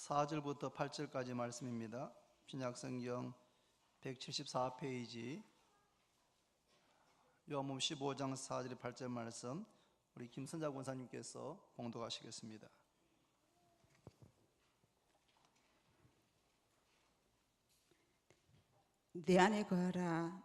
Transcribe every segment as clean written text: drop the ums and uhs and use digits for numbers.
4절부터 8절까지 말씀입니다. 신약성경 174페이지 요한복음 15장 4절 8절 말씀, 우리 김선자 권사님께서 봉독하시겠습니다. 내 안에 거하라.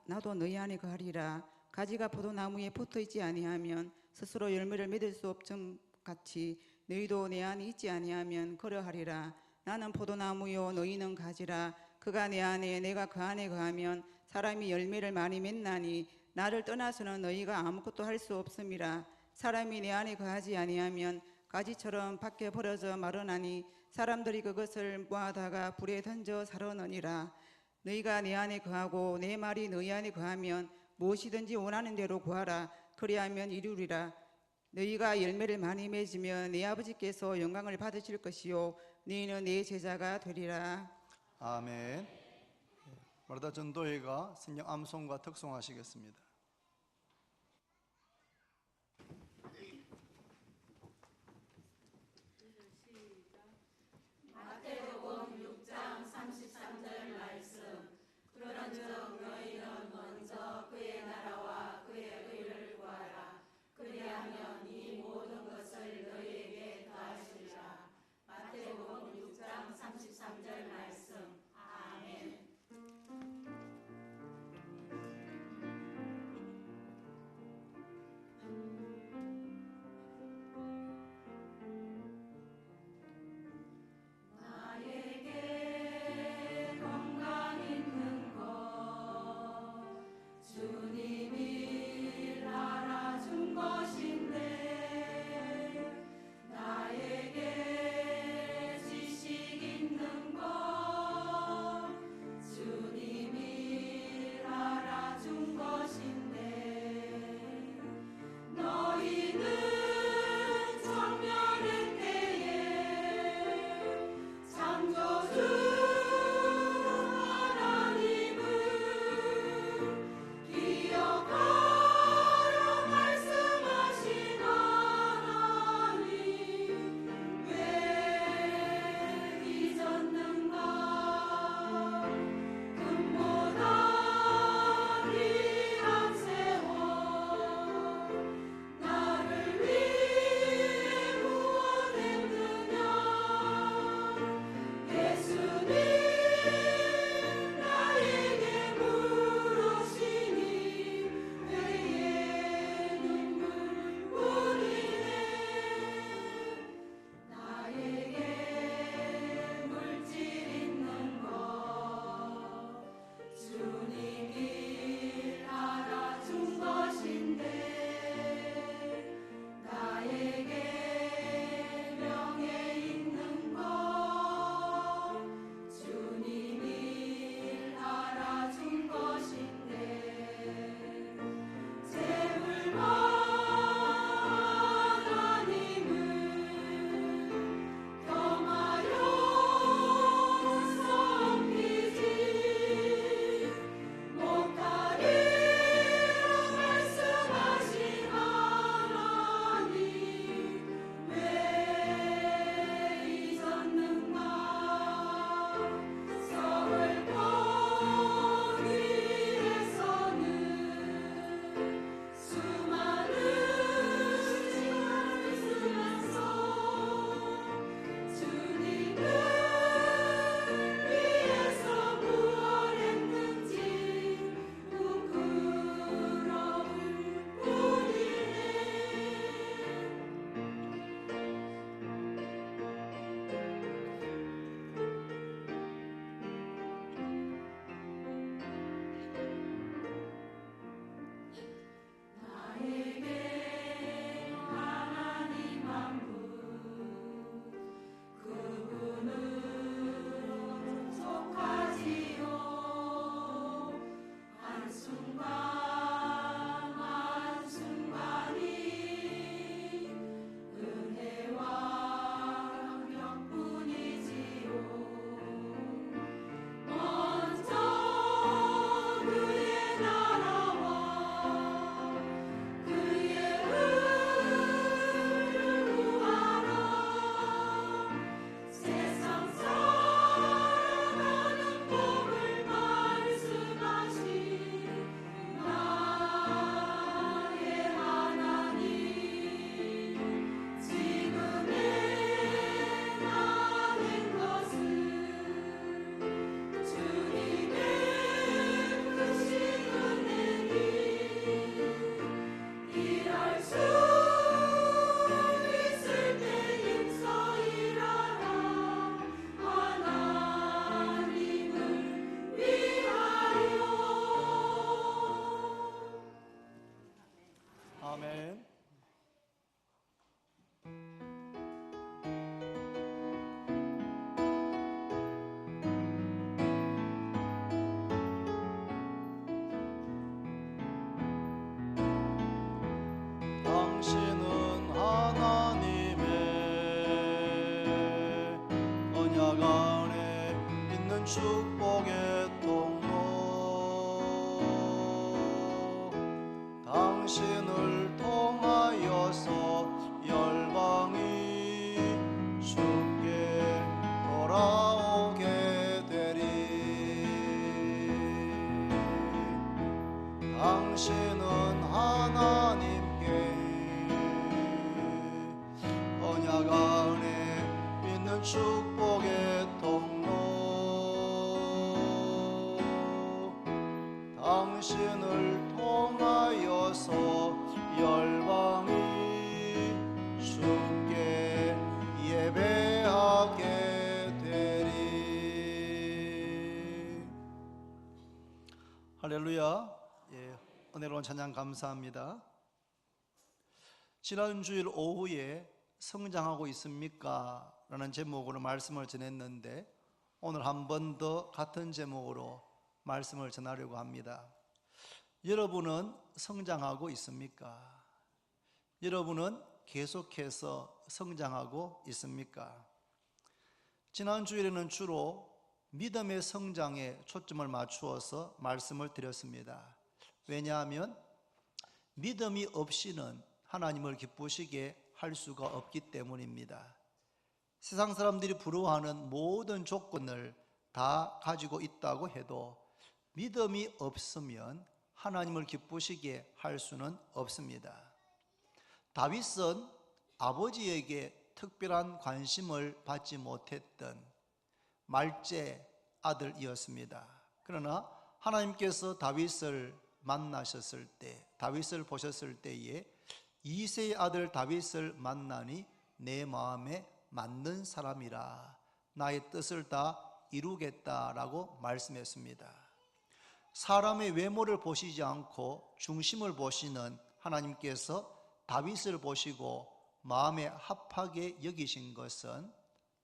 나도 너희 안에 거하리라. 가지가 포도나무에 붙어있지 아니하면 스스로 열매를 맺을 수 없음 같이 너희도 내 안에 있지 아니하면 그러하리라. 나는 포도나무요 너희는 가지라. 그가 내 안에 내가 그 안에 거하면 사람이 열매를 많이 맺나니 나를 떠나서는 너희가 아무것도 할 수 없음이라. 사람이 내 안에 거하지 아니하면 가지처럼 밖에 버려져 마르나니 사람들이 그것을 모아다가 불에 던져 사르느니라. 너희가 내 안에 거하고 내 말이 너희 안에 거하면 무엇이든지 원하는 대로 구하라. 그리하면 이루리라. 너희가 열매를 많이 맺으면 내 아버지께서 영광을 받으실 것이요 너희는 내 제자가 되리라. 아멘. 마르다 전도회가 성경 암송과 특송하시겠습니다. 마태복음 6장 33절 말씀. 그런즉 너희는 먼저 그의 나라와 그의 의를 구하라. 그리하면 이 모든 것을 너희에게 더하시리라. 마태복음 6장 33절 말씀. 아멘. 축복의 통로 당신을 통하여서 열방이 주께 돌아오게 되리. 당신은 하나님께 언약 안에 있는 축복의 통로 당신을 통하여서 열방이 주께 예배하게 되리. 할렐루야. 예, 은혜로운 찬양 감사합니다. 지난 주일 오후에 성장하고 있습니까? 라는 제목으로 말씀을 전했는데 오늘 한 번 더 같은 제목으로 말씀을 전하려고 합니다. 여러분은 성장하고 있습니까? 여러분은 계속해서 성장하고 있습니까? 지난 주일에는 주로 믿음의 성장에 초점을 맞추어서 말씀을 드렸습니다. 왜냐하면 믿음이 없이는 하나님을 기쁘시게 할 수가 없기 때문입니다. 세상 사람들이 부러워하는 모든 조건을 다 가지고 있다고 해도 믿음이 없으면 하나님을 기쁘시게 할 수는 없습니다. 다윗은 아버지에게 특별한 관심을 받지 못했던 말제 아들이었습니다. 그러나 하나님께서 다윗을 만나셨을 때, 다윗을 보셨을 때에 이새의 아들 다윗을 만나니 내 마음에 맞는 사람이라 나의 뜻을 다 이루겠다라고 말씀했습니다. 사람의 외모를 보시지 않고 중심을 보시는 하나님께서 다윗을 보시고 마음에 합하게 여기신 것은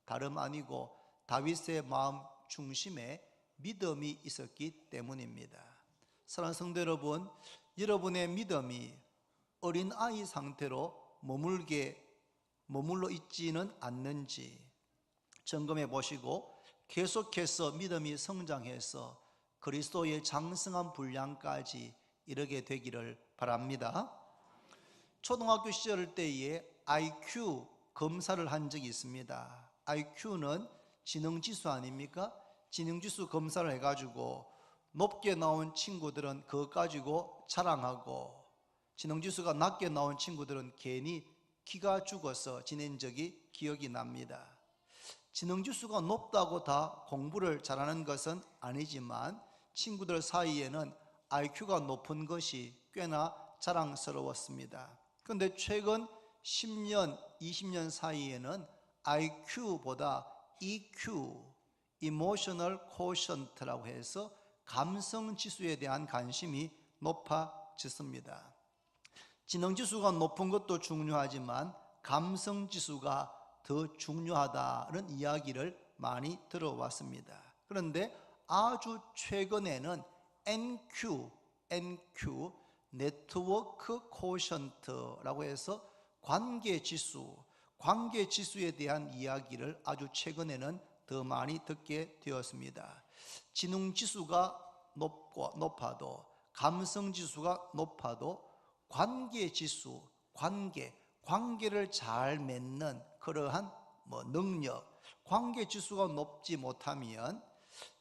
다름 아니고 다윗의 마음 중심에 믿음이 있었기 때문입니다. 사랑하는 성도 여러분, 여러분의 믿음이 어린아이 상태로 머물러 있지는 않는지 점검해 보시고 계속해서 믿음이 성장해서 그리스도의 장성한 분량까지 이르게 되기를 바랍니다. 초등학교 시절 때에 IQ 검사를 한 적이 있습니다. IQ는 지능지수 아닙니까? 지능지수 검사를 해가지고 높게 나온 친구들은 그거 가지고 자랑하고 지능지수가 낮게 나온 친구들은 괜히 기가 죽어서 지낸 적이 기억이 납니다. 지능지수가 높다고 다 공부를 잘하는 것은 아니지만 친구들 사이에는 IQ가 높은 것이 꽤나 자랑스러웠습니다. 그런데 최근 10년, 20년 사이에는 IQ보다 EQ, Emotional Quotient라고 해서 감성지수에 대한 관심이 높아졌습니다. 지능지수가 높은 것도 중요하지만 감성지수가 더 중요하다는 이야기를 많이 들어왔습니다. 그런데 아주 최근에는 NQ, 네트워크 코션트라고 해서 관계지수에 대한 이야기를 아주 최근에는 더 많이 듣게 되었습니다. 지능지수가 높아도 감성지수가 높아도 관계지수, 관계를 잘 맺는 그러한 능력, 관계지수가 높지 못하면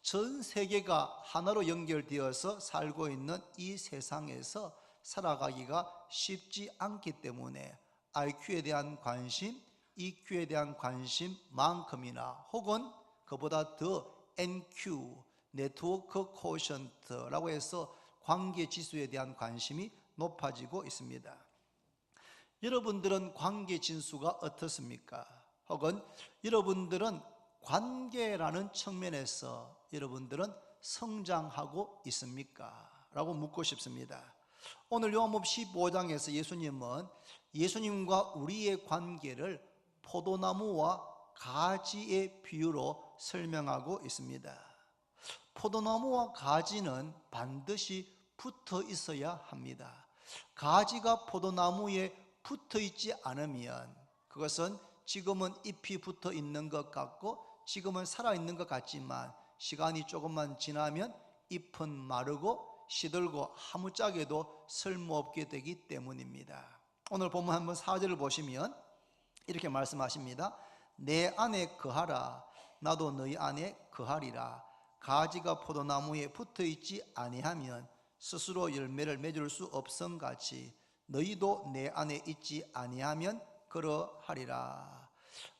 전 세계가 하나로 연결되어서 살고 있는 이 세상에서 살아가기가 쉽지 않기 때문에 IQ에 대한 관심, EQ에 대한 관심만큼이나 혹은 그보다 더 NQ, 네트워크 코션트라고 해서 관계지수에 대한 관심이 높아지고 있습니다. 여러분들은 관계지수가 어떻습니까? 혹은 여러분들은 관계라는 측면에서 여러분들은 성장하고 있습니까? 라고 묻고 싶습니다. 오늘 요한복음 15장에서 예수님은 예수님과 우리의 관계를 포도나무와 가지의 비유로 설명하고 있습니다. 포도나무와 가지는 반드시 붙어 있어야 합니다. 가지가 포도나무에 붙어 있지 않으면 그것은 지금은 잎이 붙어 있는 것 같고 지금은 살아있는 것 같지만 시간이 조금만 지나면 잎은 마르고 시들고 아무짝에도 쓸모없게 되기 때문입니다. 오늘 본문 한번 4절을 보시면 이렇게 말씀하십니다. 내 안에 거하라. 나도 너희 안에 거하리라. 가지가 포도나무에 붙어있지 아니하면 스스로 열매를 맺을 수 없음같이 너희도 내 안에 있지 아니하면 그러하리라.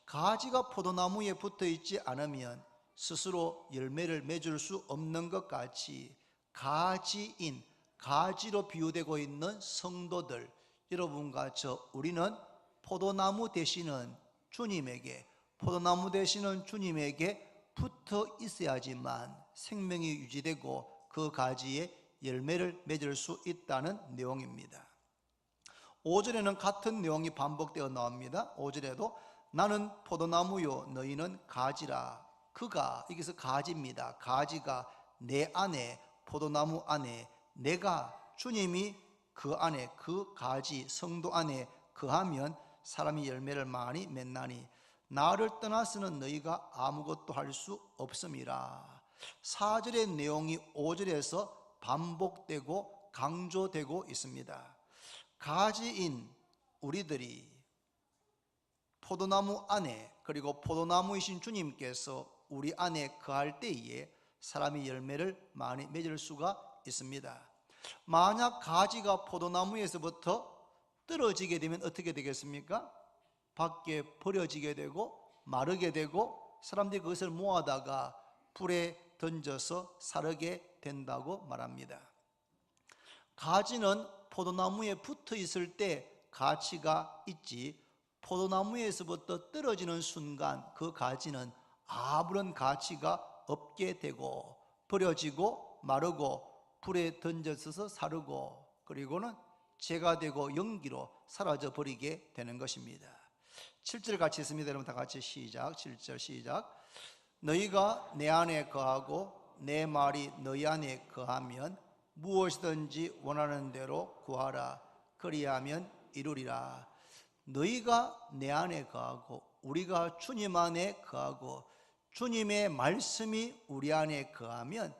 가지가 포도나무에 붙어있지 않으면 스스로 열매를 맺을 수 없는 것 같이 가지인, 가지로 비유되고 있는 성도들, 여러분과 우리는 포도나무 되시는 주님에게, 포도나무 되시는 주님에게 붙어 있어야지만 생명이 유지되고 그 가지에 열매를 맺을 수 있다는 내용입니다. 5절에는 같은 내용이 반복되어 나옵니다. 5절에도 나는 포도나무요 너희는 가지라. 그가, 여기서 가지입니다. 가지가 내 안에, 포도나무 안에, 내가, 주님이 그 안에, 그 가지 성도 안에 거하면 사람이 열매를 많이 맺나니 나를 떠나서는 너희가 아무것도 할 수 없음이라. 4절의 내용이 5절에서 반복되고 강조되고 있습니다. 가지인 우리들이 포도나무 안에, 그리고 포도나무이신 주님께서 우리 안에 거할 때에 사람이 열매를 많이 맺을 수가 있습니다. 만약 가지가 포도나무에서부터 떨어지게 되면 어떻게 되겠습니까? 밖에 버려지게 되고 마르게 되고 사람들이 그것을 모아다가 불에 던져서 사르게 된다고 말합니다. 가지는 포도나무에 붙어 있을 때 가치가 있지, 포도나무에서부터 떨어지는 순간 그 가지는 아무런 가치가 없게 되고 버려지고 마르고 불에 던져서 사르고 그리고는 재가 되고 연기로 사라져 버리게 되는 것입니다. 7절 같이 있습니다. 여러분 다 같이 시작. 7절 시작. 너희가 내 안에 거하고 내 말이 너희 안에 거하면 무엇이든지 원하는 대로 구하라. 그리하면 이루리라. 너희가 내 안에 거하고, 우리가 주님 안에 거하고 주님의 말씀이 우리 안에 거하면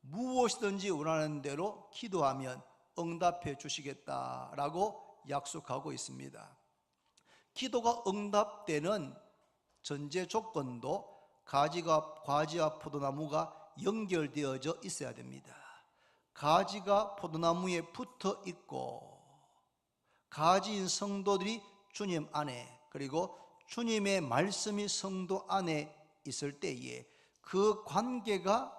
무엇이든지 원하는 대로 기도하면 응답해 주시겠다라고 약속하고 있습니다. 기도가 응답되는 전제 조건도 가지와 포도나무가 연결되어져 있어야 됩니다. 가지가 포도나무에 붙어 있고 가지인 성도들이 주님 안에, 그리고 주님의 말씀이 성도 안에 있을 때에 그 관계가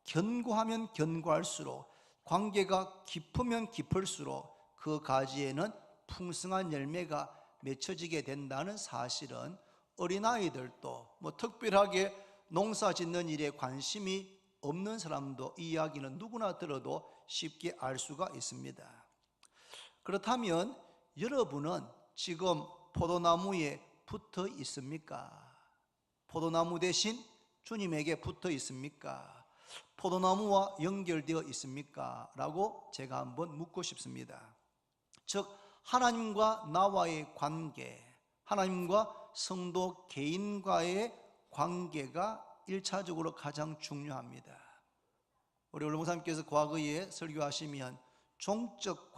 견고하면 견고할수록, 관계가 깊으면 깊을수록 그 가지에는 풍성한 열매가 맺혀지게 된다는 사실은 어린아이들도 특별하게 농사 짓는 일에 관심이 없는 사람도 이 이야기는 누구나 들어도 쉽게 알 수가 있습니다. 그렇다면 여러분은 지금 포도나무에 붙어 있습니까? 포도나무 대신 주님에게 붙어 있습니까? 포도나무와 연결되어 있습니까? 라고 제가 한번 묻고 싶습니다. 즉 하나님과 나와의 관계, 하나님과 성도 개인과의 관계가 1차적으로 가장 중요합니다. 우리 올롱사님께서 과거에 설교하시면 종적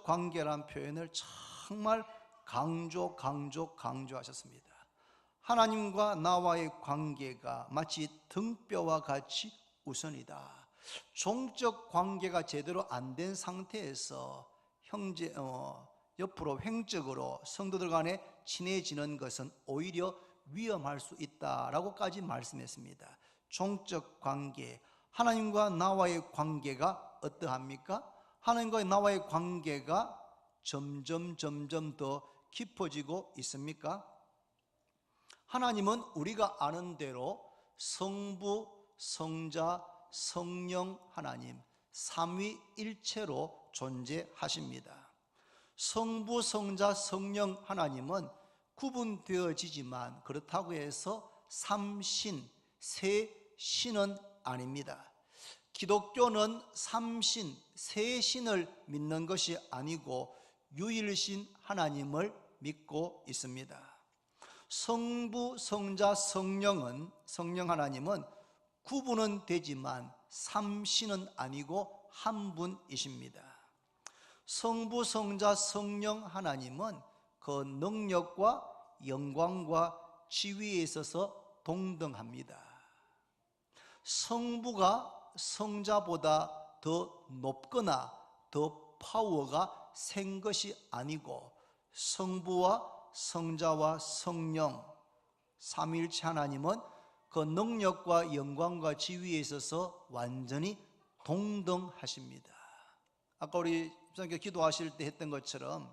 관계란 표현을 정말 강조하셨습니다. 하나님과 나와의 관계가 마치 등뼈와 같이 우선이다. 종적 관계가 제대로 안 된 상태에서 옆으로 횡적으로 성도들 간에 친해지는 것은 오히려 위험할 수 있다라고까지 말씀했습니다. 종적 관계, 하나님과 나와의 관계가 어떠합니까? 하나님과 나와의 관계가 점점 더 깊어지고 있습니까? 하나님은 우리가 아는 대로 성부, 성자, 성령 하나님 삼위일체로 존재하십니다. 성부, 성자, 성령 하나님은 구분되어지지만 그렇다고 해서 삼신, 세신은 아닙니다. 기독교는 삼신, 세신을 믿는 것이 아니고 유일신 하나님을 믿고 있습니다. 성부, 성자, 성령 하나님은 구분은 되지만 삼신은 아니고 한 분이십니다. 성부, 성자, 성령 하나님은 그 능력과 영광과 지위에 있어서 동등합니다. 성부가 성자보다 더 높거나 더 파워가 센 것이 아니고 성부와 성자와 성령 삼위일체 하나님은 그 능력과 영광과 지위에 있어서 완전히 동등하십니다. 아까 우리 집사님께 기도하실 때 했던 것처럼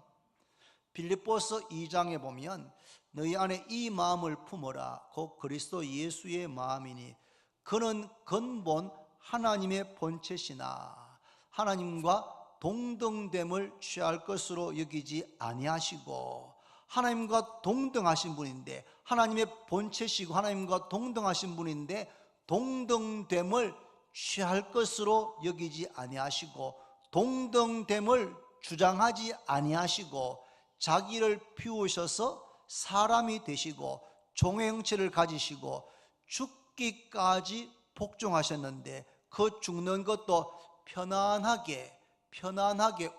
빌립보서 2장에 보면 너희 안에 이 마음을 품어라 곧 그리스도 예수의 마음이니 그는 근본 하나님의 본체시나 하나님과 동등됨을 취할 것으로 여기지 아니하시고 하나님과 동등하신 분인데 하나님의 본체시고 하나님과 동등하신 분인데 동등됨을 취할 것으로 여기지 아니하시고 동등됨을 주장하지 아니하시고 자기를 비우셔서 사람이 되시고 종의 형체를 가지시고 죽기까지 복종하셨는데 그 죽는 것도 편안하게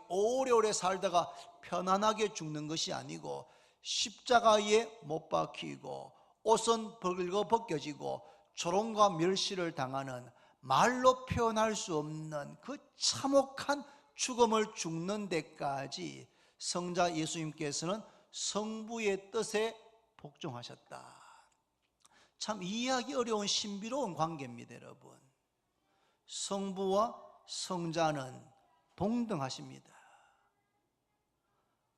오래오래 살다가 편안하게 죽는 것이 아니고 십자가에 못 박히고 옷은 벌거 벗겨지고 조롱과 멸시를 당하는 말로 표현할 수 없는 그 참혹한 죽음을 죽는 데까지 성자 예수님께서는 성부의 뜻에 복종하셨다. 참 이해하기 어려운 신비로운 관계입니다, 여러분. 성부와 성자는 동등하십니다.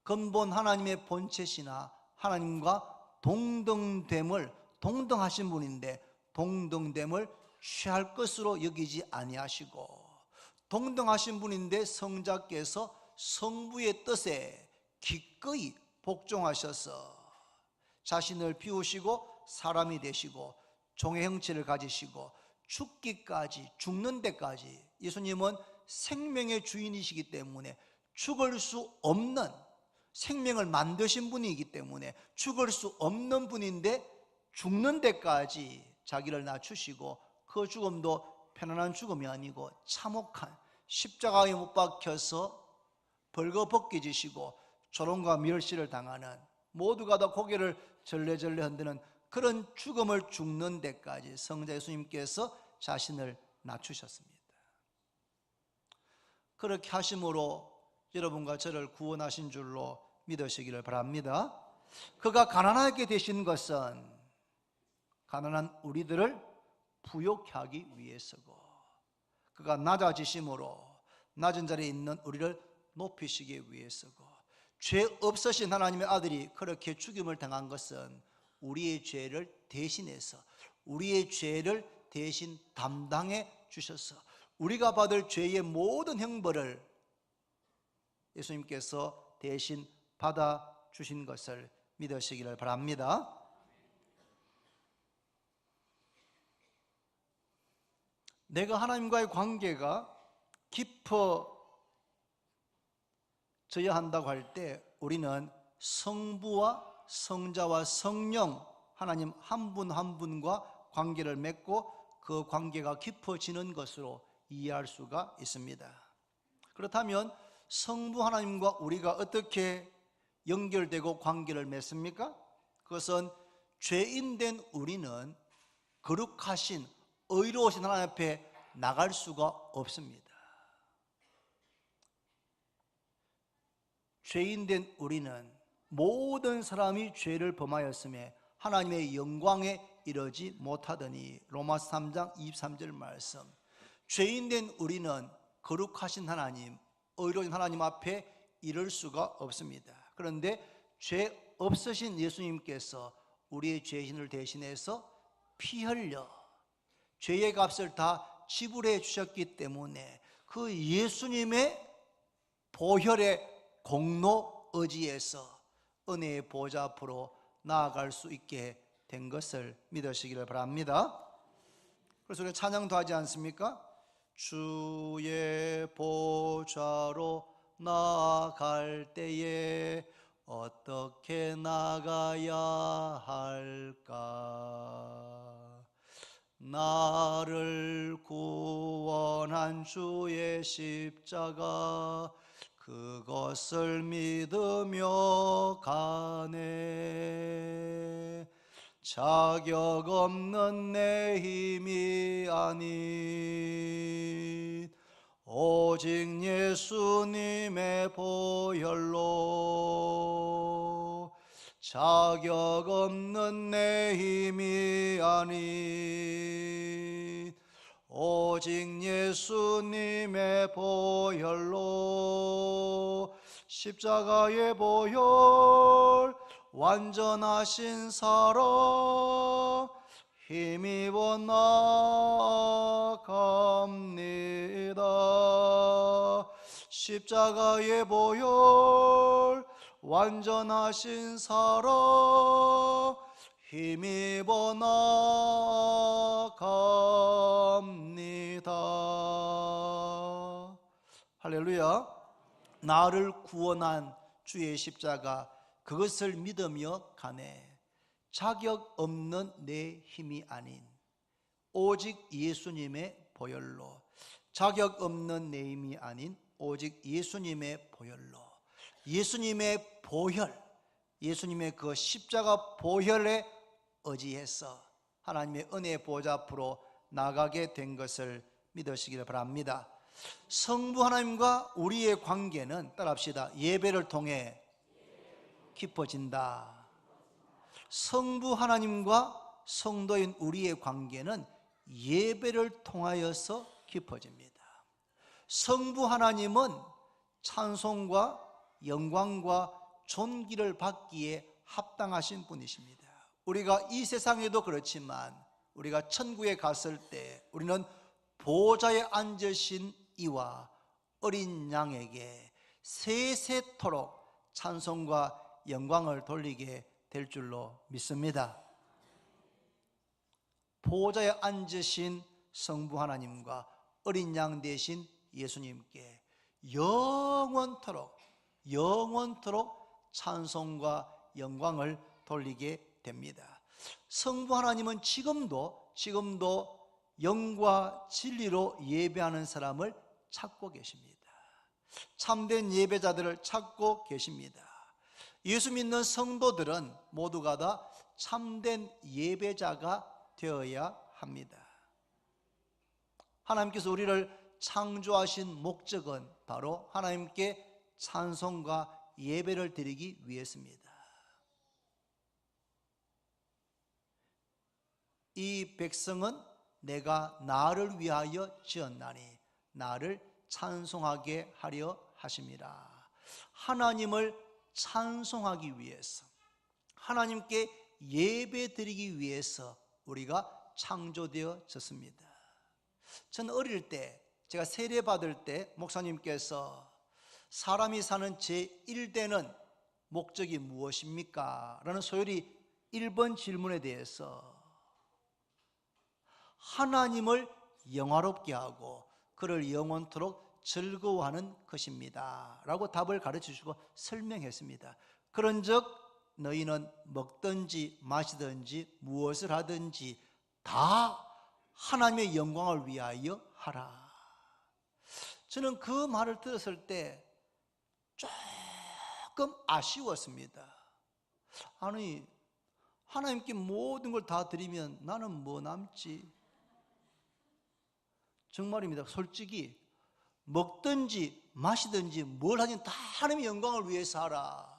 근본 하나님의 본체시나 하나님과 동등하신 분인데 동등됨을 취할 것으로 여기지 아니하시고 동등하신 분인데 성자께서 성부의 뜻에 기꺼이 복종하셔서 자신을 비우시고 사람이 되시고 종의 형체를 가지시고 죽는 데까지 예수님은 생명의 주인이시기 때문에 죽을 수 없는 생명을 만드신 분이기 때문에 죽을 수 없는 분인데 죽는 데까지 자기를 낮추시고 그 죽음도 편안한 죽음이 아니고 참혹한 십자가에 못 박혀서 벌거벗겨지시고 조롱과 멸시를 당하는 모두가 다 고개를 절레절레 흔드는 그런 죽음을 죽는 데까지 성자 예수님께서 자신을 낮추셨습니다. 그렇게 하심으로 여러분과 저를 구원하신 줄로 믿으시기를 바랍니다. 그가 가난하게 되신 것은 가난한 우리들을 부욕케 하기 위해서고 그가 낮아지심으로 낮은 자리에 있는 우리를 높이시기 위해서고 죄 없으신 하나님의 아들이 그렇게 죽임을 당한 것은 우리의 죄를 대신해서 우리의 죄를 대신 담당해 주셔서 우리가 받을 죄의 모든 형벌을 예수님께서 대신 받아 주신 것을 믿으시기를 바랍니다. 내가 하나님과의 관계가 깊어져야 한다고 할 때 우리는 성부와 성자와 성령 하나님 한 분 한 분과 관계를 맺고 그 관계가 깊어지는 것으로 이해할 수가 있습니다. 그렇다면 성부 하나님과 우리가 어떻게 연결되고 관계를 맺습니까? 그것은 죄인된 우리는 거룩하신 의로우신 하나님 앞에 나갈 수가 없습니다. 죄인된 우리는 모든 사람이 죄를 범하였음에 하나님의 영광에 이르지 못하더니 로마서 3장 23절 말씀. 죄인된 우리는 거룩하신 하나님, 의로운 하나님 앞에 이를 수가 없습니다. 그런데 죄 없으신 예수님께서 우리의 죄인을 대신해서 피 흘려 죄의 값을 다 지불해 주셨기 때문에 그 예수님의 보혈의 공로 의지에서 은혜의 보좌 앞으로 나아갈 수 있게 된 것을 믿으시기를 바랍니다. 그래서 우리가 찬양도 하지 않습니까? 주의 보좌로 나아갈 때에 어떻게 나가야 할까? 나를 구원한 주의 십자가 그것을 믿으며 가네. 자격 없는 내 힘이 아닌 오직 예수님의 보혈로, 자격 없는 내 힘이 아닌 오직 예수님의 보혈로, 십자가의 보혈 완전하신 사랑 힘입어 나아갑니다. 십자가의 보혈 완전하신 사랑 힘입어 나아갑니다. 할렐루야. 나를 구원한 주의 십자가 그것을 믿으며 가네. 자격 없는 내 힘이 아닌 오직 예수님의 보혈로, 자격 없는 내 힘이 아닌 오직 예수님의 보혈로, 예수님의 보혈, 예수님의 그 십자가 보혈에 의지해서 하나님의 은혜의 보좌 앞으로 나가게 된 것을 믿으시기를 바랍니다. 성부 하나님과 우리의 관계는, 따라합시다, 예배를 통해 깊어진다. 성부 하나님과 성도인 우리의 관계는 예배를 통하여서 깊어집니다. 성부 하나님은 찬송과 영광과 존귀를 받기에 합당하신 분이십니다. 우리가 이 세상에도 그렇지만 우리가 천국에 갔을 때 우리는 보좌에 앉으신 이와 어린 양에게 세세토록 찬송과 영광을 돌리게 될 줄로 믿습니다. 보좌에 앉으신 성부 하나님과 어린 양 되신 예수님께 영원토록 찬송과 영광을 돌리게 됩니다. 성부 하나님은 지금도 영과 진리로 예배하는 사람을 찾고 계십니다. 참된 예배자들을 찾고 계십니다. 예수 믿는 성도들은 모두가 다 참된 예배자가 되어야 합니다. 하나님께서 우리를 창조하신 목적은 바로 하나님께 찬송과 예배를 드리기 위해서입니다. 이 백성은 내가 나를 위하여 지었나니 나를 찬송하게 하려 하심이라. 하나님을 찬송하기 위해서, 하나님께 예배 드리기 위해서 우리가 창조되어졌습니다. 저는 어릴 때, 제가 세례 받을 때 목사님께서 사람이 사는 제1대는 목적이 무엇입니까? 라는 소열이 1번 질문에 대해서 하나님을 영화롭게 하고 그를 영원토록 즐거워하는 것입니다 라고 답을 가르쳐 주시고 설명했습니다. 그런즉 너희는 먹든지 마시든지 무엇을 하든지 다 하나님의 영광을 위하여 하라. 저는 그 말을 들었을 때 조금 아쉬웠습니다. 아니, 하나님께 모든 걸 다 드리면 나는 뭐 남지? 정말입니다. 솔직히 먹든지 마시든지 뭘 하든 다 하나님의 영광을 위해서 하라.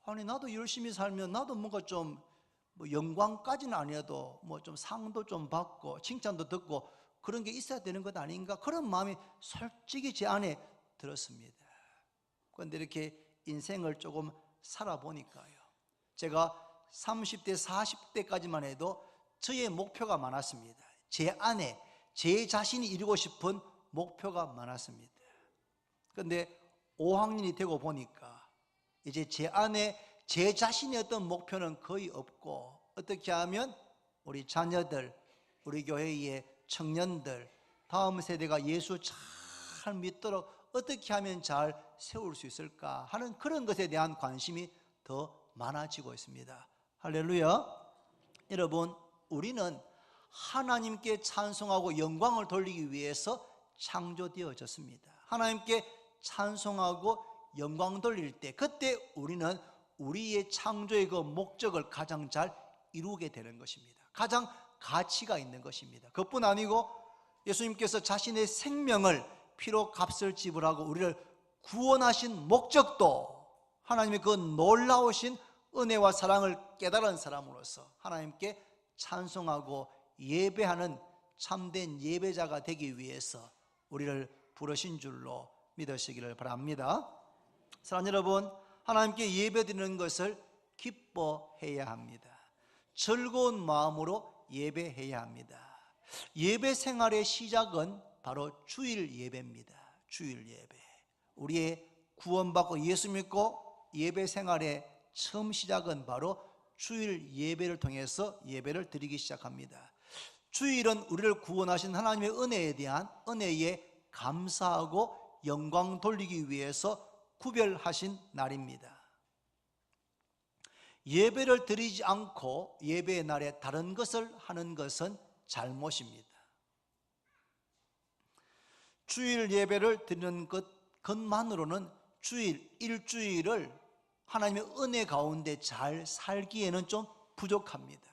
아니, 나도 열심히 살면 나도 뭔가 좀 영광까지는 아니어도 뭐 좀 상도 좀 받고 칭찬도 듣고 그런 게 있어야 되는 것 아닌가, 그런 마음이 솔직히 제 안에 들었습니다. 그런데 이렇게 인생을 조금 살아보니까요, 제가 30대 40대까지만 해도 저의 목표가 많았습니다. 제 안에 제 자신이 이루고 싶은 목표가 많았습니다. 그런데 5학년이 되고 보니까 이제 제 안에 제 자신의 어떤 목표는 거의 없고, 어떻게 하면 우리 자녀들, 우리 교회의 청년들, 다음 세대가 예수 잘 믿도록 어떻게 하면 잘 세울 수 있을까 하는 그런 것에 대한 관심이 더 많아지고 있습니다. 할렐루야. 여러분, 우리는 하나님께 찬송하고 영광을 돌리기 위해서 창조되어졌습니다. 하나님께 찬송하고 영광 돌릴 때, 그때 우리는 우리의 창조의 그 목적을 가장 잘 이루게 되는 것입니다. 가장 가치가 있는 것입니다. 그뿐 아니고 예수님께서 자신의 생명을 피로 값을 지불하고 우리를 구원하신 목적도 하나님의 그 놀라우신 은혜와 사랑을 깨달은 사람으로서 하나님께 찬송하고 예배하는 참된 예배자가 되기 위해서 우리를 부르신 줄로 믿으시기를 바랍니다. 사랑하는 여러분, 하나님께 예배드리는 것을 기뻐해야 합니다. 즐거운 마음으로 예배해야 합니다. 예배 생활의 시작은 바로 주일 예배입니다. 주일 예배. 우리의 구원받고 예수 믿고 예배 생활의 처음 시작은 바로 주일 예배를 통해서 예배를 드리기 시작합니다. 주일은 우리를 구원하신 하나님의 은혜에 대한 은혜에 감사하고 영광 돌리기 위해서 구별하신 날입니다. 예배를 드리지 않고 예배의 날에 다른 것을 하는 것은 잘못입니다. 주일 예배를 드리는 것만으로는 일주일을 하나님의 은혜 가운데 잘 살기에는 좀 부족합니다.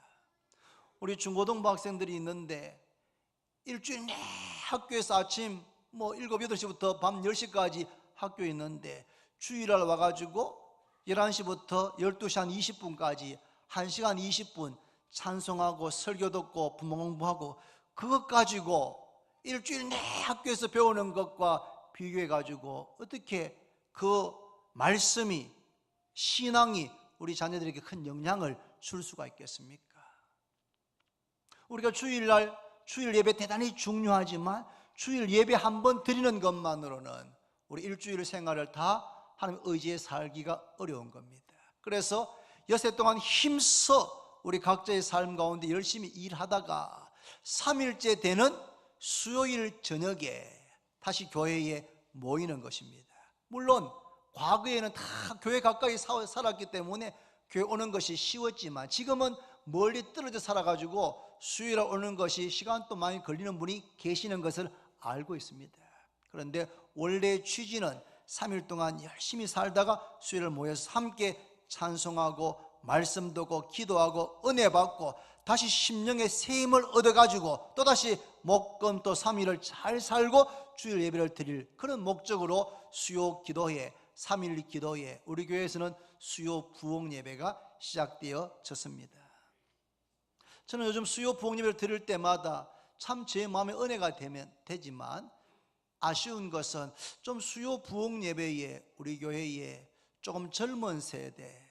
우리 중고등부 학생들이 있는데 일주일 내 학교에서 아침 7, 8시부터 밤 10시까지 학교에 있는데 주일날 와가지고 11시부터 12시 한 20분까지 1시간 20분 찬송하고 설교 듣고 부모 공부하고 그것 가지고 일주일 내 학교에서 배우는 것과 비교해가지고 어떻게 그 말씀이 신앙이 우리 자녀들에게 큰 영향을 줄 수가 있겠습니까? 우리가 주일 예배 대단히 중요하지만 주일 예배 한 번 드리는 것만으로는 우리 일주일 생활을 다 하나님 의지에 살기가 어려운 겁니다. 그래서 여세 동안 힘써 우리 각자의 삶 가운데 열심히 일하다가 3일째 되는 수요일 저녁에 다시 교회에 모이는 것입니다. 물론 과거에는 다 교회 가까이 살았기 때문에 교회 오는 것이 쉬웠지만 지금은 멀리 떨어져 살아가지고 수요일에 오는 것이 시간도 많이 걸리는 분이 계시는 것을 알고 있습니다. 그런데 원래 취지는 3일 동안 열심히 살다가 수요일을 모여서 함께 찬송하고 말씀 듣고 기도하고 은혜 받고 다시 심령의 새 힘을 얻어가지고 또다시 목금 또 3일을 잘 살고 주일 예배를 드릴 그런 목적으로 수요 기도회 3일 기도회 우리 교회에서는 수요 부흥 예배가 시작되어졌습니다. 저는 요즘 수요 부흥 예배를 드릴 때마다 참 제 마음에 은혜가 되지만 아쉬운 것은 좀 수요 부흥 예배에 우리 교회에 조금 젊은 세대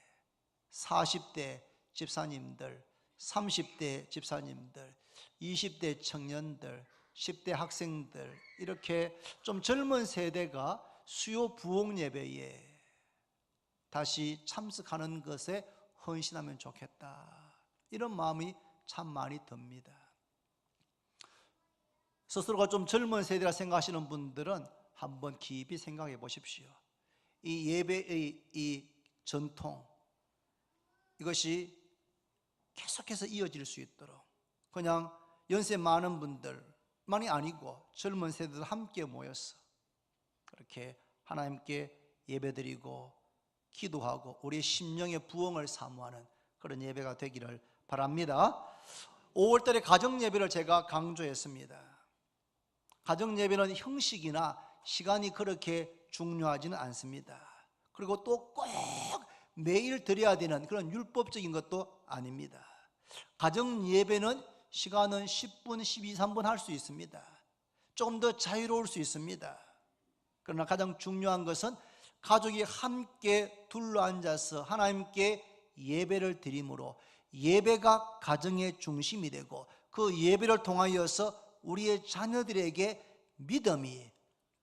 40대 집사님들 30대 집사님들 20대 청년들 10대 학생들 이렇게 좀 젊은 세대가 수요 부흥 예배에 다시 참석하는 것에 헌신하면 좋겠다 이런 마음이 참 많이 듭니다. 스스로가 좀 젊은 세대라 생각하시는 분들은 한번 깊이 생각해 보십시오. 이 예배의 이 전통 이것이 계속해서 이어질 수 있도록 그냥 연세 많은 분들만이 아니고 젊은 세대들 함께 모여서 그렇게 하나님께 예배드리고 기도하고 우리의 심령의 부흥을 사모하는 그런 예배가 되기를 바랍니다. 5월달에 가정예배를 제가 강조했습니다. 가정예배는 형식이나 시간이 그렇게 중요하지는 않습니다. 그리고 또 꼭 매일 드려야 되는 그런 율법적인 것도 아닙니다. 가정예배는 시간은 10분, 12, 3분 할 수 있습니다. 조금 더 자유로울 수 있습니다. 그러나 가장 중요한 것은 가족이 함께 둘러앉아서 하나님께 예배를 드림으로 예배가 가정의 중심이 되고 그 예배를 통하여서 우리의 자녀들에게 믿음이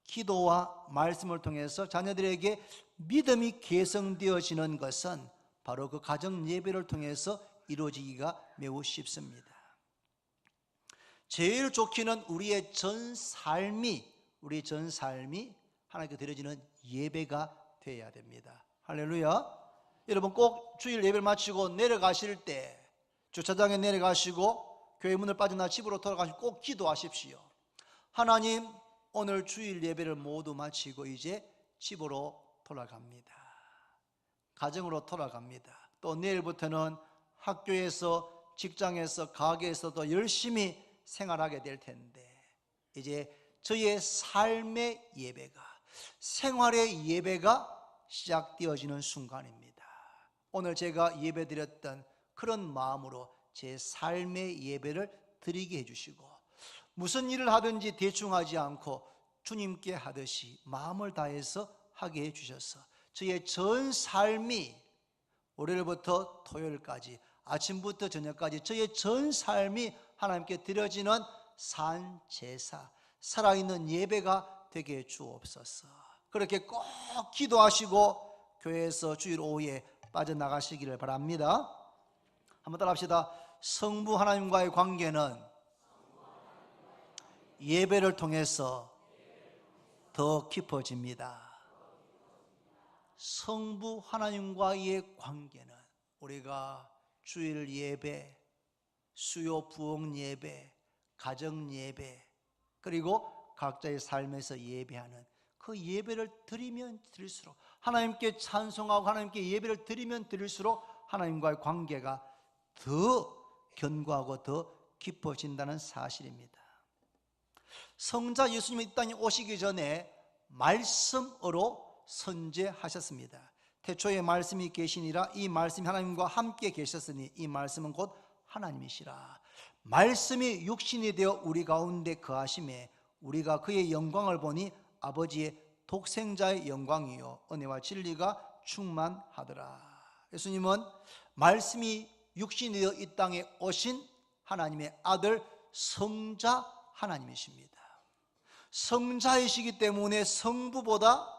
기도와 말씀을 통해서 자녀들에게 믿음이 개성되어지는 것은 바로 그 가정 예배를 통해서 이루어지기가 매우 쉽습니다. 제일 좋기는 우리의 전 삶이 하나님께 드려지는 예배가 되어야 됩니다. 할렐루야. 여러분 꼭 주일 예배를 마치고 내려가실 때 주차장에 내려가시고 교회 문을 빠져나 집으로 돌아가시고 꼭 기도하십시오. 하나님, 오늘 주일 예배를 모두 마치고 이제 집으로 돌아갑니다. 가정으로 돌아갑니다. 또 내일부터는 학교에서, 직장에서, 가게에서도 열심히 생활하게 될 텐데, 이제 저의 삶의 예배가, 생활의 예배가 시작되어지는 순간입니다. 오늘 제가 예배드렸던 그런 마음으로 제 삶의 예배를 드리게 해주시고, 무슨 일을 하든지 대충 하지 않고 주님께 하듯이 마음을 다해서 하게 해주셔서 저의 전 삶이 월요일부터 토요일까지, 아침부터 저녁까지 저의 전 삶이 하나님께 드려지는 산제사, 살아있는 예배가 되게 해 주옵소서. 그렇게 꼭 기도하시고 교회에서 주일 오후에 빠져나가시기를 바랍니다. 한번 따라 합시다. 성부 하나님과의 관계는 예배를 통해서 더 깊어집니다. 성부 하나님과의 관계는 우리가 주일 예배, 수요 부흥 예배, 가정 예배, 그리고 각자의 삶에서 예배하는 그 예배를 드리면 드릴수록, 하나님께 찬송하고 하나님께 예배를 드리면 드릴수록 하나님과의 관계가 더 견고하고 더 깊어진다는 사실입니다. 성자 예수님이 이 땅에 오시기 전에 말씀으로 선제하셨습니다. 태초에 말씀이 계시니라, 이 말씀이 하나님과 함께 계셨으니 이 말씀은 곧 하나님이시라. 말씀이 육신이 되어 우리 가운데 거하심에 우리가 그의 영광을 보니 아버지의 독생자의 영광이요 은혜와 진리가 충만하더라. 예수님은 말씀이 육신이 되어 이 땅에 오신 하나님의 아들 성자 하나님이십니다. 성자이시기 때문에 성부보다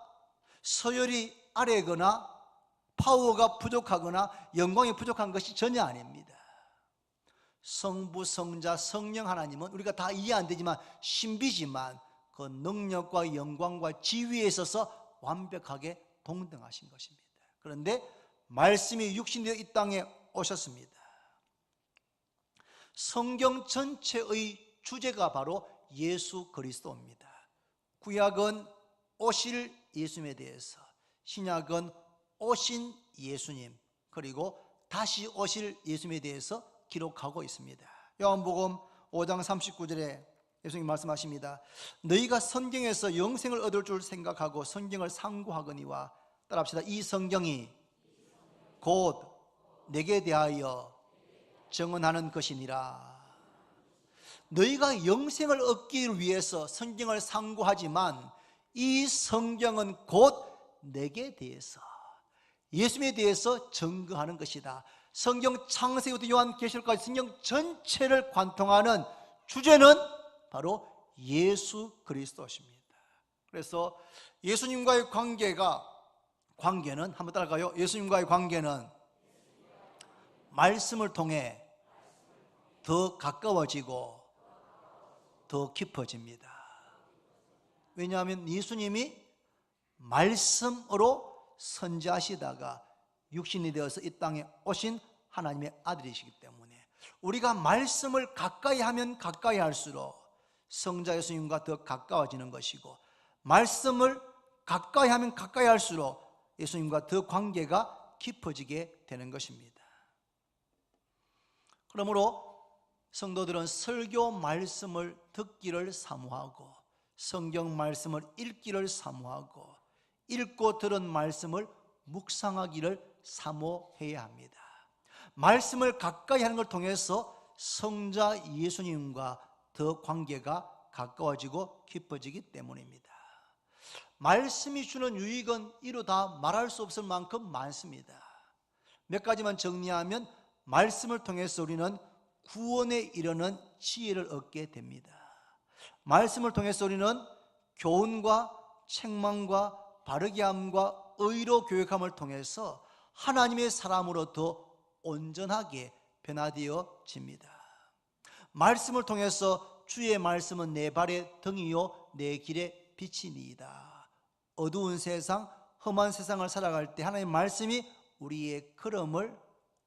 서열이 아래거나 파워가 부족하거나 영광이 부족한 것이 전혀 아닙니다. 성부, 성자, 성령 하나님은 우리가 다 이해 안 되지만 신비지만 그 능력과 영광과 지위에 있어서 완벽하게 동등하신 것입니다. 그런데 말씀이 육신되어 이 땅에 오셨습니다. 성경 전체의 주제가 바로 예수 그리스도입니다. 구약은 오실 예수님에 대해서, 신약은 오신 예수님, 그리고 다시 오실 예수님에 대해서 기록하고 있습니다. 요한복음 5장 39절에 예수님이 말씀하십니다. 너희가 성경에서 영생을 얻을 줄 생각하고 성경을 상고하거니와, 따라합시다. 이 성경이 곧 내게 대하여 증언하는 것이니라. 너희가 영생을 얻기 위해서 성경을 상고하지만 이 성경은 곧 내게 대해서, 예수님에 대해서 증거하는 것이다. 성경 창세기부터 요한계시록까지 성경 전체를 관통하는 주제는 바로 예수 그리스도십니다. 그래서 예수님과의 관계는 한번 따라가요. 예수님과의 관계는 말씀을 통해 더 가까워지고 더 깊어집니다. 왜냐하면 예수님이 말씀으로 선지하시다가 육신이 되어서 이 땅에 오신 하나님의 아들이시기 때문에 우리가 말씀을 가까이 하면 가까이 할수록 성자 예수님과 더 가까워지는 것이고, 말씀을 가까이 하면 가까이 할수록 예수님과 더 관계가 깊어지게 되는 것입니다. 그러므로 성도들은 설교 말씀을 듣기를 사모하고 성경 말씀을 읽기를 사모하고 읽고 들은 말씀을 묵상하기를 사모해야 합니다. 말씀을 가까이 하는 걸 통해서 성자 예수님과 더 관계가 가까워지고 깊어지기 때문입니다. 말씀이 주는 유익은 이루 다 말할 수 없을 만큼 많습니다. 몇 가지만 정리하면, 말씀을 통해서 우리는 구원에 이르는 지혜를 얻게 됩니다. 말씀을 통해서 우리는 교훈과 책망과 바르게 함과 의로 교육함을 통해서 하나님의 사람으로 더 온전하게 변화되어집니다. 말씀을 통해서 주의 말씀은 내 발의 등이요 내 길의 빛이니이다. 어두운 세상, 험한 세상을 살아갈 때 하나님의 말씀이 우리의 걸음을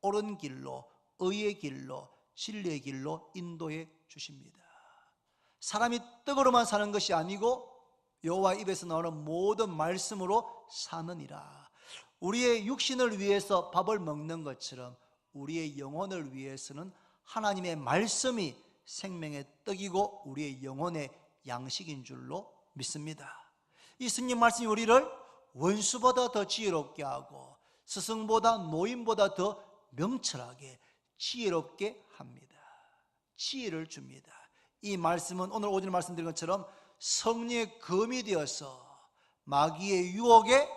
옳은 길로, 의의 길로, 진리의 길로 인도해 주십니다. 사람이 떡으로만 사는 것이 아니고 여호와 입에서 나오는 모든 말씀으로 사느니라. 우리의 육신을 위해서 밥을 먹는 것처럼 우리의 영혼을 위해서는 하나님의 말씀이 생명의 떡이고 우리의 영혼의 양식인 줄로 믿습니다. 이 성경 말씀이 우리를 원수보다 더 지혜롭게 하고 스승보다 노인보다 더 명철하게 지혜롭게 합니다. 지혜를 줍니다. 이 말씀은 오늘 오전에 말씀드린 것처럼 성령의 검이 되어서 마귀의 유혹에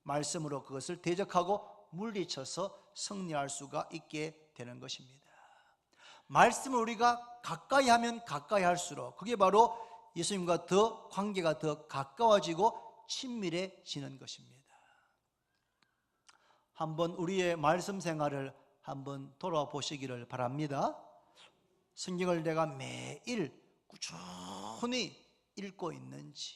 말씀으로 그것을 대적하고 물리쳐서 승리할 수가 있게 되는 것입니다. 말씀을 우리가 가까이 하면 가까이 할수록 그게 바로 예수님과 더 관계가 더 가까워지고 친밀해지는 것입니다. 한번 우리의 말씀 생활을 한번 돌아보시기를 바랍니다. 성경을 내가 매일 꾸준히 읽고 있는지,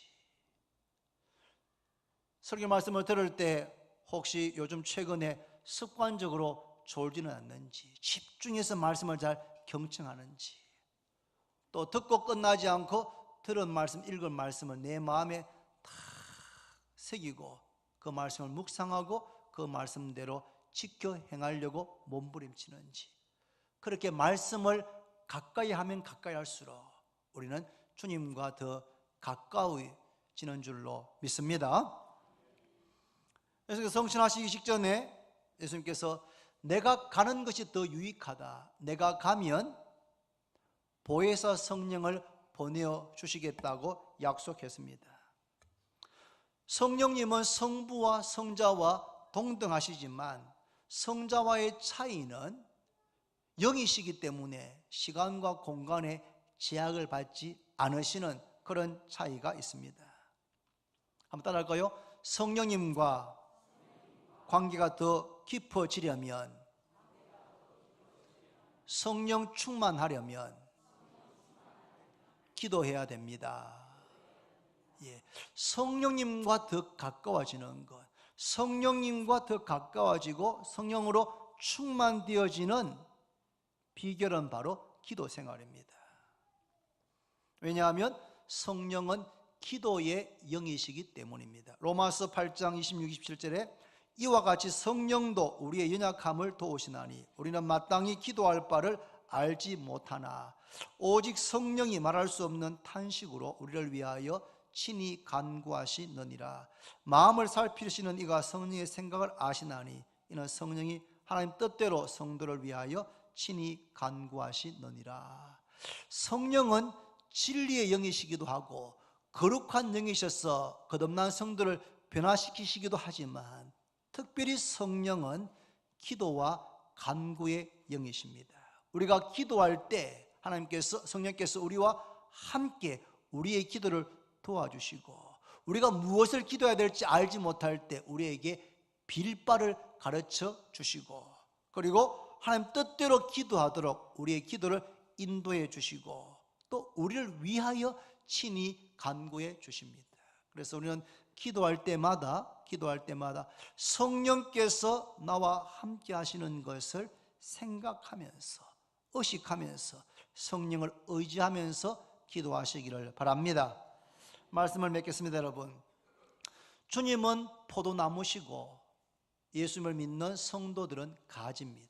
설교 말씀을 들을 때 혹시 요즘 최근에 습관적으로 졸지는 않는지, 집중해서 말씀을 잘 경청하는지, 또 듣고 끝나지 않고 들은 말씀, 읽은 말씀을 내 마음에 다 새기고 그 말씀을 묵상하고 그 말씀대로 지켜 행하려고 몸부림치는지, 그렇게 말씀을 가까이 하면 가까이 할수록 우리는 주님과 더 가까워지는 줄로 믿습니다. 그래서 성신하시기 직전에 예수님께서 내가 가는 것이 더 유익하다, 내가 가면 보혜사 성령을 보내어 주시겠다고 약속했습니다. 성령님은 성부와 성자와 동등하시지만 성자와의 차이는 영이시기 때문에 시간과 공간에 제약을 받지 않으시는 그런 차이가 있습니다. 한번 따라할까요? 성령님과 관계가 더 깊어지려면, 성령 충만하려면 기도해야 됩니다. 성령님과 더 가까워지는 것, 성령님과 더 가까워지고 성령으로 충만되어지는 비결은 바로 기도 생활입니다. 왜냐하면 성령은 기도의 영이시기 때문입니다. 로마서 8장 26, 27절에 이와 같이 성령도 우리의 연약함을 도우시나니 우리는 마땅히 기도할 바를 알지 못하나 오직 성령이 말할 수 없는 탄식으로 우리를 위하여 친히 간구하시느니라. 마음을 살피시는 이가 성령의 생각을 아시나니 이는 성령이 하나님 뜻대로 성도를 위하여 친히 간구하시느니라. 성령은 진리의 영이시기도 하고 거룩한 영이셔서 거듭난 성도를 변화시키시기도 하지만 특별히 성령은 기도와 간구의 영이십니다. 우리가 기도할 때 하나님께서, 성령께서 우리와 함께 우리의 기도를 도와주시고, 우리가 무엇을 기도해야 될지 알지 못할 때 우리에게 빌 바를 가르쳐 주시고, 그리고 하나님 뜻대로 기도하도록 우리의 기도를 인도해 주시고, 또 우리를 위하여 친히 간구해 주십니다. 그래서 우리는 기도할 때마다 성령께서 나와 함께 하시는 것을 생각하면서, 의식하면서, 성령을 의지하면서 기도하시기를 바랍니다. 말씀을 맺겠습니다. 여러분, 주님은 포도나무시고 예수님을 믿는 성도들은 가지입니다.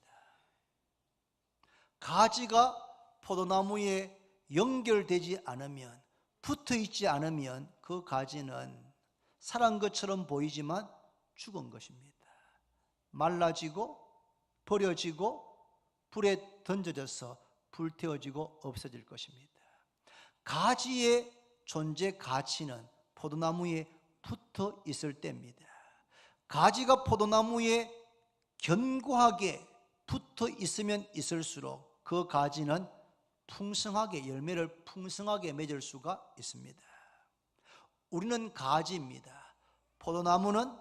가지가 포도나무에 연결되지 않으면, 붙어있지 않으면 그 가지는 살은 것처럼 보이지만 죽은 것입니다. 말라지고 버려지고 불에 던져져서 불태워지고 없어질 것입니다. 가지의 존재 가치는 포도나무에 붙어 있을 때입니다. 가지가 포도나무에 견고하게 붙어 있으면 있을수록 그 가지는 풍성하게, 열매를 풍성하게 맺을 수가 있습니다. 우리는 가지입니다. 포도나무는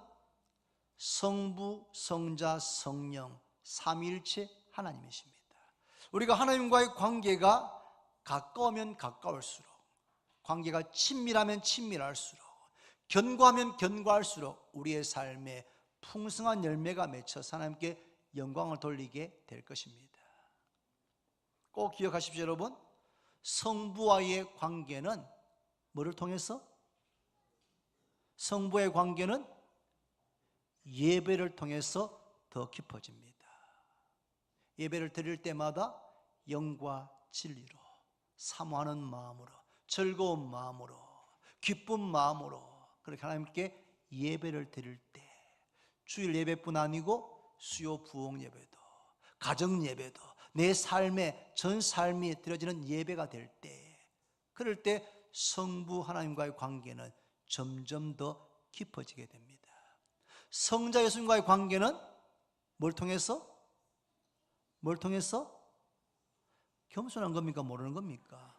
성부, 성자, 성령 삼위일체 하나님이십니다. 우리가 하나님과의 관계가 가까우면 가까울수록, 관계가 친밀하면 친밀할수록, 견고하면 견고할수록 우리의 삶에 풍성한 열매가 맺혀 하나님께 영광을 돌리게 될 것입니다. 꼭 기억하십시오, 여러분. 성부와의 관계는 뭐를 통해서? 성부의 관계는 예배를 통해서 더 깊어집니다. 예배를 드릴 때마다 영과 진리로, 사모하는 마음으로, 즐거운 마음으로, 기쁜 마음으로 그렇게 하나님께 예배를 드릴 때, 주일 예배뿐 아니고 수요 부흥 예배도, 가정 예배도, 내 삶의 전 삶이 드려지는 예배가 될 때, 그럴 때 성부 하나님과의 관계는 점점 더 깊어지게 됩니다. 성자 예수님과의 관계는 뭘 통해서? 뭘 통해서? 겸손한 겁니까? 모르는 겁니까?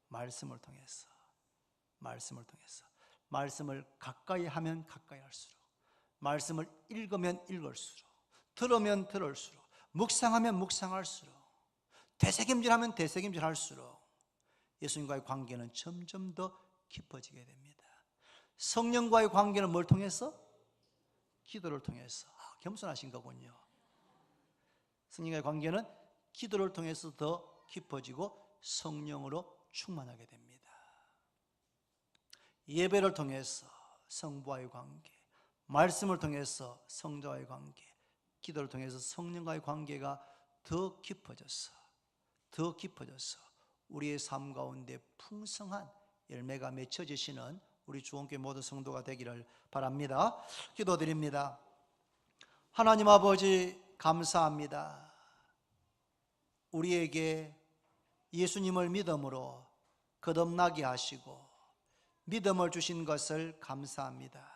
말씀을 통해서. 말씀을 통해서. 말씀을 가까이 하면 가까이 할수록, 말씀을 읽으면 읽을수록, 들으면 들을수록, 묵상하면 묵상할수록, 되새김질하면 되새김질할수록 예수님과의 관계는 점점 더 깊어지게 됩니다. 성령과의 관계는 뭘 통해서? 기도를 통해서. 겸손하신 거군요. 성령과의 관계는 기도를 통해서 더 깊어지고 성령으로 충만하게 됩니다. 예배를 통해서 성부와의 관계, 말씀을 통해서 성자와의 관계, 기도를 통해서 성령과의 관계가 더 깊어져서 우리의 삶 가운데 풍성한 열매가 맺혀지시는 우리 주원교회 모든 성도가 되기를 바랍니다. 기도드립니다. 하나님 아버지, 감사합니다. 우리에게 예수님을 믿음으로 거듭나게 하시고 믿음을 주신 것을 감사합니다.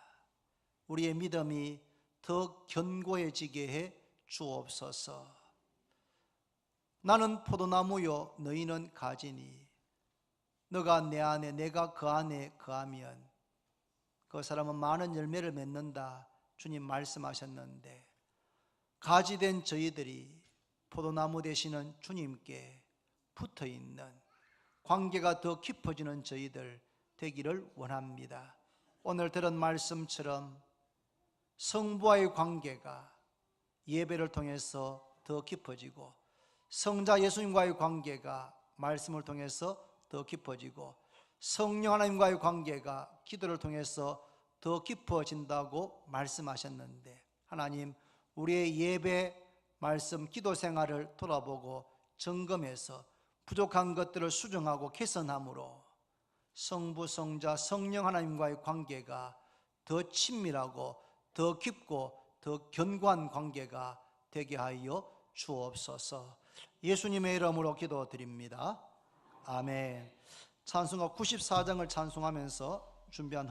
우리의 믿음이 더 견고해지게 해 주옵소서. 나는 포도나무요 너희는 가지니 너가 내 안에 내가 그 안에 거하면 그 사람은 많은 열매를 맺는다 주님 말씀하셨는데, 가지된 저희들이 포도나무 되시는 주님께 붙어있는 관계가 더 깊어지는 저희들 되기를 원합니다. 오늘 들은 말씀처럼 성부와의 관계가 예배를 통해서 더 깊어지고, 성자 예수님과의 관계가 말씀을 통해서 더 깊어지고, 성령 하나님과의 관계가 기도를 통해서 더 깊어진다고 말씀하셨는데, 하나님, 우리의 예배, 말씀, 기도 생활을 돌아보고 점검해서 부족한 것들을 수정하고 개선함으로 성부, 성자, 성령 하나님과의 관계가 더 친밀하고 더 깊고 더 견고한 관계가 되게 하여 주옵소서. 예수님의 이름으로 기도드립니다. 아멘. 찬송가 94장을 찬송하면서 준비한